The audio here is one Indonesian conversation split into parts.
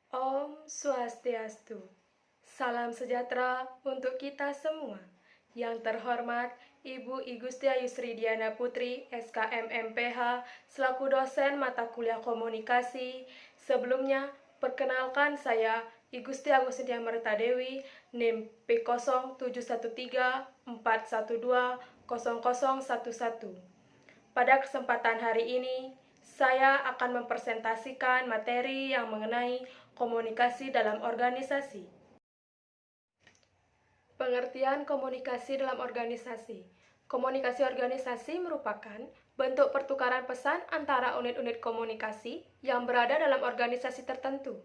Om Swastiastu. Salam sejahtera untuk kita semua. Yang terhormat Ibu Igustia Yusri Diana Putri, SKM MPH, selaku dosen mata kuliah komunikasi. Sebelumnya, perkenalkan saya Igustia Agustina Merta Dewi, NIM P071341200011. Pada kesempatan hari ini, saya akan mempresentasikan materi yang mengenai komunikasi dalam organisasi. Pengertian komunikasi dalam organisasi. Komunikasi organisasi merupakan bentuk pertukaran pesan antara unit-unit komunikasi yang berada dalam organisasi tertentu.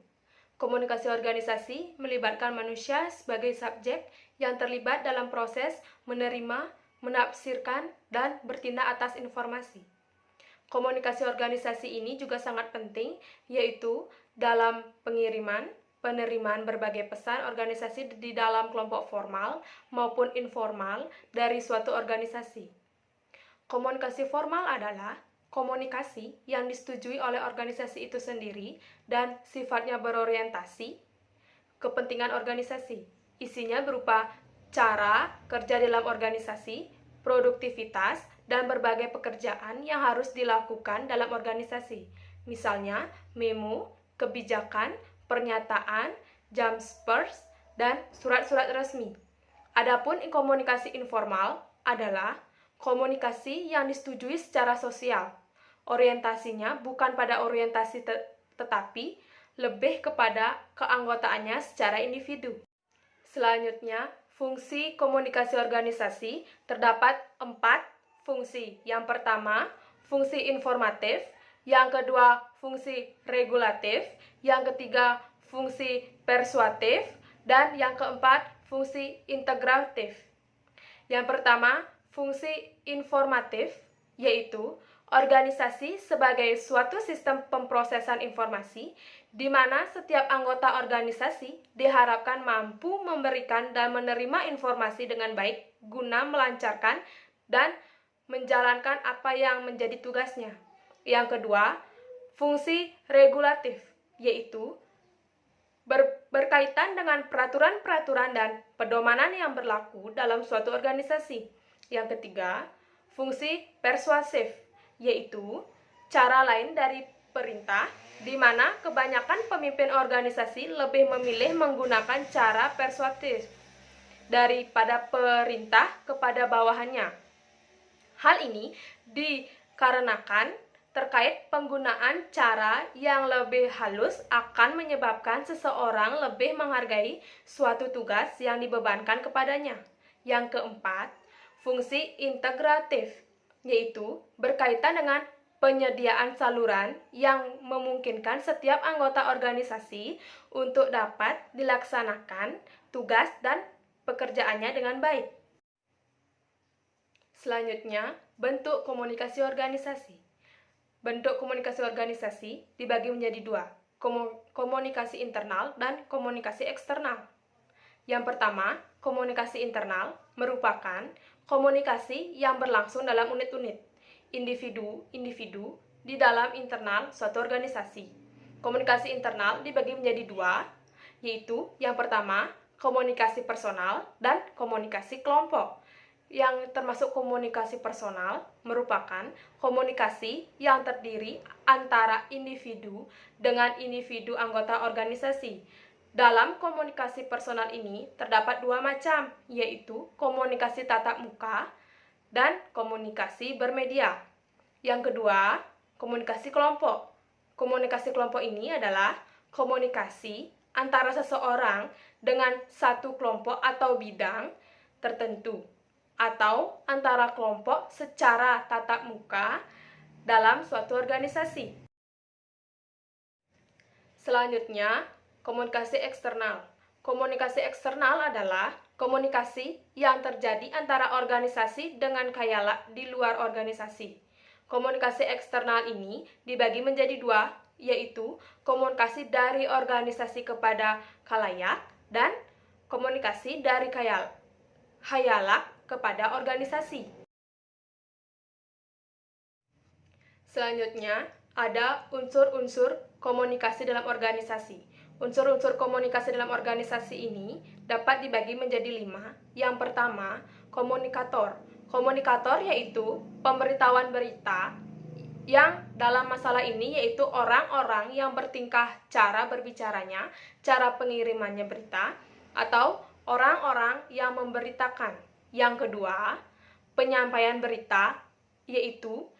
Komunikasi organisasi melibatkan manusia sebagai subjek yang terlibat dalam proses menerima, menafsirkan, dan bertindak atas informasi. Komunikasi organisasi ini juga sangat penting, yaitu dalam pengiriman, penerimaan berbagai pesan organisasi di dalam kelompok formal maupun informal dari suatu organisasi. Komunikasi formal adalah komunikasi yang disetujui oleh organisasi itu sendiri dan sifatnya berorientasi kepentingan organisasi. Isinya berupa cara kerja dalam organisasi, produktivitas, dan berbagai pekerjaan yang harus dilakukan dalam organisasi. Misalnya, memo, kebijakan, pernyataan, jumpers, dan surat-surat resmi. Adapun komunikasi informal adalah komunikasi yang disetujui secara sosial. Orientasinya bukan pada orientasi tetapi lebih kepada keanggotaannya secara individu. Selanjutnya, fungsi komunikasi organisasi terdapat 4 fungsi. Yang pertama, fungsi informatif. Yang kedua, fungsi regulatif. Yang ketiga, fungsi persuasif. Dan yang keempat, fungsi integratif. Yang pertama, fungsi informatif, yaitu organisasi sebagai suatu sistem pemrosesan informasi di mana setiap anggota organisasi diharapkan mampu memberikan dan menerima informasi dengan baik guna melancarkan dan menjalankan apa yang menjadi tugasnya. Yang kedua, fungsi regulatif, yaitu berkaitan dengan peraturan-peraturan dan pedomanan yang berlaku dalam suatu organisasi. Yang ketiga, fungsi persuasif, yaitu cara lain dari perintah, di mana kebanyakan pemimpin organisasi lebih memilih menggunakan cara persuasif daripada perintah kepada bawahannya. Hal ini dikarenakan terkait penggunaan cara yang lebih halus akan menyebabkan seseorang lebih menghargai suatu tugas yang dibebankan kepadanya. Yang keempat, fungsi integratif, yaitu berkaitan dengan penyediaan saluran yang memungkinkan setiap anggota organisasi untuk dapat dilaksanakan tugas dan pekerjaannya dengan baik. Selanjutnya, bentuk komunikasi organisasi. Bentuk komunikasi organisasi dibagi menjadi 2, komunikasi internal dan komunikasi eksternal. Yang pertama, komunikasi internal merupakan komunikasi yang berlangsung dalam unit-unit, individu-individu di dalam internal suatu organisasi. Komunikasi internal dibagi menjadi 2, yaitu yang pertama, komunikasi personal dan komunikasi kelompok. Yang termasuk komunikasi personal merupakan komunikasi yang terdiri antara individu dengan individu anggota organisasi. Dalam komunikasi personal ini terdapat 2 macam, yaitu komunikasi tatap muka dan komunikasi bermedia. Yang kedua, komunikasi kelompok. Komunikasi kelompok ini adalah komunikasi antara seseorang dengan satu kelompok atau bidang tertentu, atau antara kelompok secara tatap muka dalam suatu organisasi. Selanjutnya, komunikasi eksternal. Komunikasi eksternal adalah komunikasi yang terjadi antara organisasi dengan khayalak di luar organisasi. Komunikasi eksternal ini dibagi menjadi 2, yaitu komunikasi dari organisasi kepada khalayak dan komunikasi dari khayalak kepada organisasi. Selanjutnya, ada unsur-unsur komunikasi dalam organisasi. Unsur-unsur komunikasi dalam organisasi ini dapat dibagi menjadi 5. Yang pertama, komunikator. Komunikator yaitu pemberitahuan berita yang dalam masalah ini yaitu orang-orang yang bertingkah cara berbicaranya, cara pengirimannya berita, atau orang-orang yang memberitakan. Yang kedua, penyampaian berita yaitu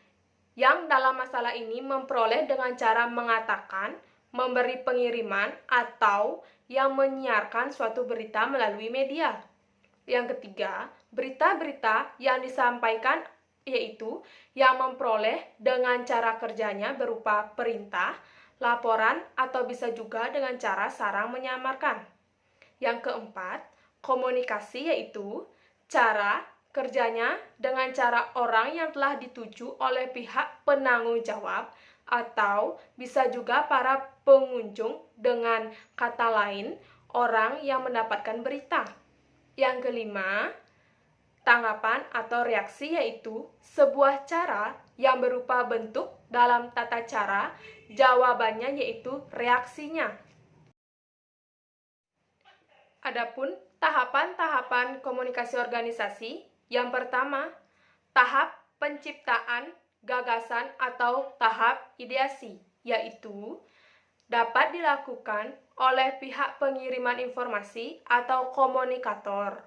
yang dalam masalah ini memperoleh dengan cara mengatakan, memberi pengiriman, atau yang menyiarkan suatu berita melalui media. Yang ketiga, berita-berita yang disampaikan yaitu yang memperoleh dengan cara kerjanya berupa perintah, laporan, atau bisa juga dengan cara sarang menyamarkan. Yang keempat, komunikasi yaitu cara kerjanya dengan cara orang yang telah dituju oleh pihak penanggung jawab atau bisa juga para pengunjung, dengan kata lain, orang yang mendapatkan berita. Yang kelima, tanggapan atau reaksi yaitu sebuah cara yang berupa bentuk dalam tata cara, jawabannya yaitu reaksinya. Adapun tahapan-tahapan komunikasi organisasi, yang pertama, tahap penciptaan gagasan atau tahap ideasi, yaitu dapat dilakukan oleh pihak pengiriman informasi atau komunikator.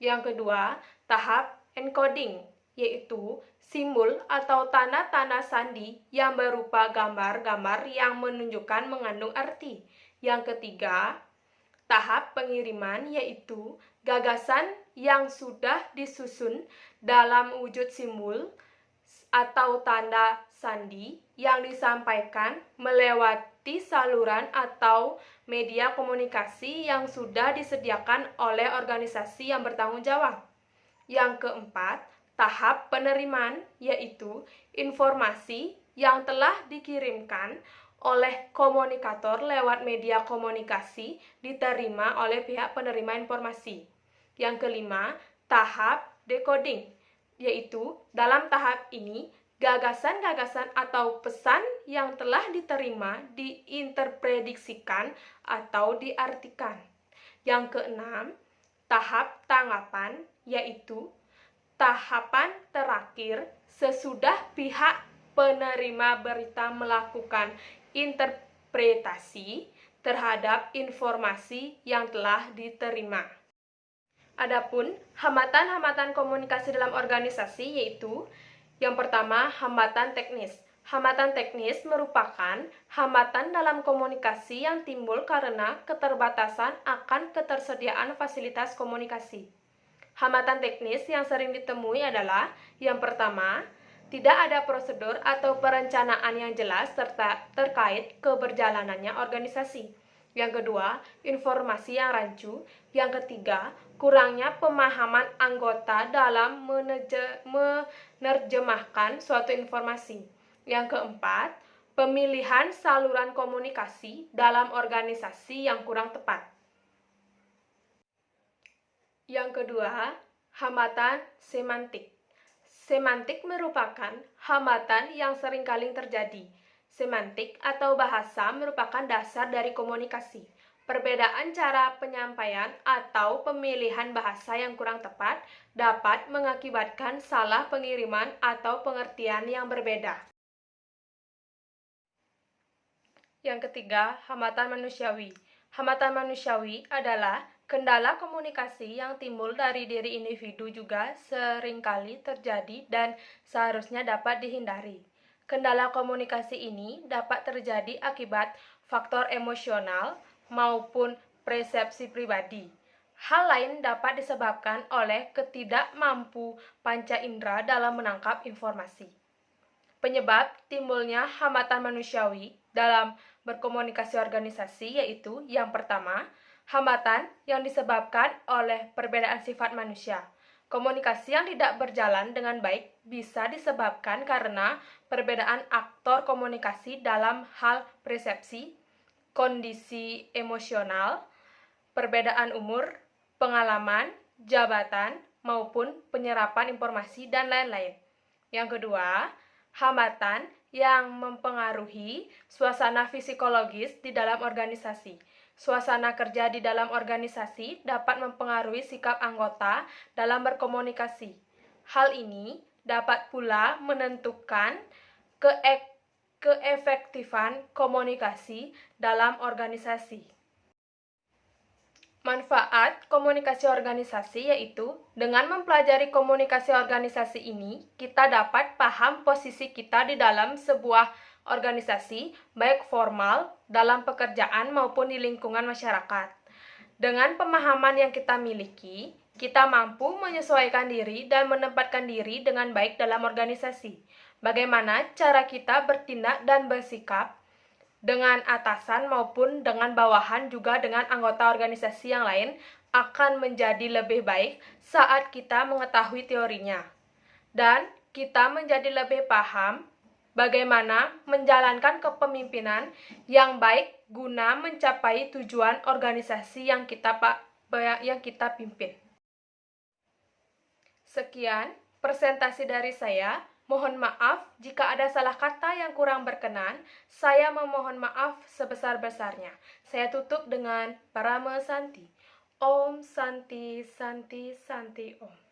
Yang kedua, tahap encoding, yaitu simbol atau tanda-tanda sandi yang berupa gambar-gambar yang menunjukkan mengandung arti. Yang ketiga, tahap pengiriman, yaitu gagasan yang sudah disusun dalam wujud simbol atau tanda sandi yang disampaikan melewati saluran atau media komunikasi yang sudah disediakan oleh organisasi yang bertanggung jawab. Yang keempat, tahap penerimaan, yaitu informasi yang telah dikirimkan oleh komunikator lewat media komunikasi diterima oleh pihak penerima informasi. Yang kelima, tahap decoding, yaitu dalam tahap ini gagasan-gagasan atau pesan yang telah diterima diinterprediksikan atau diartikan. Yang keenam, tahap tanggapan, yaitu tahapan terakhir sesudah pihak penerima berita melakukan interpretasi terhadap informasi yang telah diterima. Adapun hambatan-hambatan komunikasi dalam organisasi yaitu yang pertama, hambatan teknis. Hambatan teknis merupakan hambatan dalam komunikasi yang timbul karena keterbatasan akan ketersediaan fasilitas komunikasi. Hambatan teknis yang sering ditemui adalah yang pertama, tidak ada prosedur atau perencanaan yang jelas terkait keberjalanannya organisasi. Yang kedua, informasi yang rancu. Yang ketiga, kurangnya pemahaman anggota dalam menerjemahkan suatu informasi. Yang keempat, pemilihan saluran komunikasi dalam organisasi yang kurang tepat. Yang kedua, hambatan semantik. Semantik merupakan hambatan yang seringkali terjadi. Semantik atau bahasa merupakan dasar dari komunikasi. Perbedaan cara penyampaian atau pemilihan bahasa yang kurang tepat dapat mengakibatkan salah pengiriman atau pengertian yang berbeda. Yang ketiga, hambatan manusiawi. Hambatan manusiawi adalah kendala komunikasi yang timbul dari diri individu juga seringkali terjadi dan seharusnya dapat dihindari. Kendala komunikasi ini dapat terjadi akibat faktor emosional maupun persepsi pribadi. Hal lain dapat disebabkan oleh ketidakmampu panca indera dalam menangkap informasi. Penyebab timbulnya hambatan manusiawi dalam berkomunikasi organisasi yaitu yang pertama, hambatan yang disebabkan oleh perbedaan sifat manusia. Komunikasi yang tidak berjalan dengan baik bisa disebabkan karena perbedaan aktor komunikasi dalam hal persepsi, kondisi emosional, perbedaan umur, pengalaman, jabatan, maupun penyerapan informasi dan lain-lain. Yang kedua, hambatan yang mempengaruhi suasana psikologis di dalam organisasi. Suasana kerja di dalam organisasi dapat mempengaruhi sikap anggota dalam berkomunikasi. Hal ini dapat pula menentukan keefektifan komunikasi dalam organisasi. Manfaat komunikasi organisasi yaitu dengan mempelajari komunikasi organisasi ini, kita dapat paham posisi kita di dalam sebuah organisasi, baik formal, dalam pekerjaan maupun di lingkungan masyarakat. Dengan pemahaman yang kita miliki, kita mampu menyesuaikan diri dan menempatkan diri dengan baik dalam organisasi. Bagaimana cara kita bertindak dan bersikap dengan atasan maupun dengan bawahan juga dengan anggota organisasi yang lain akan menjadi lebih baik saat kita mengetahui teorinya. Dan kita menjadi lebih paham bagaimana menjalankan kepemimpinan yang baik guna mencapai tujuan organisasi yang kita pimpin. Sekian presentasi dari saya. Mohon maaf jika ada salah kata yang kurang berkenan. Saya memohon maaf sebesar-besarnya. Saya tutup dengan Parama Santi. Om Santi Santi Santi Om.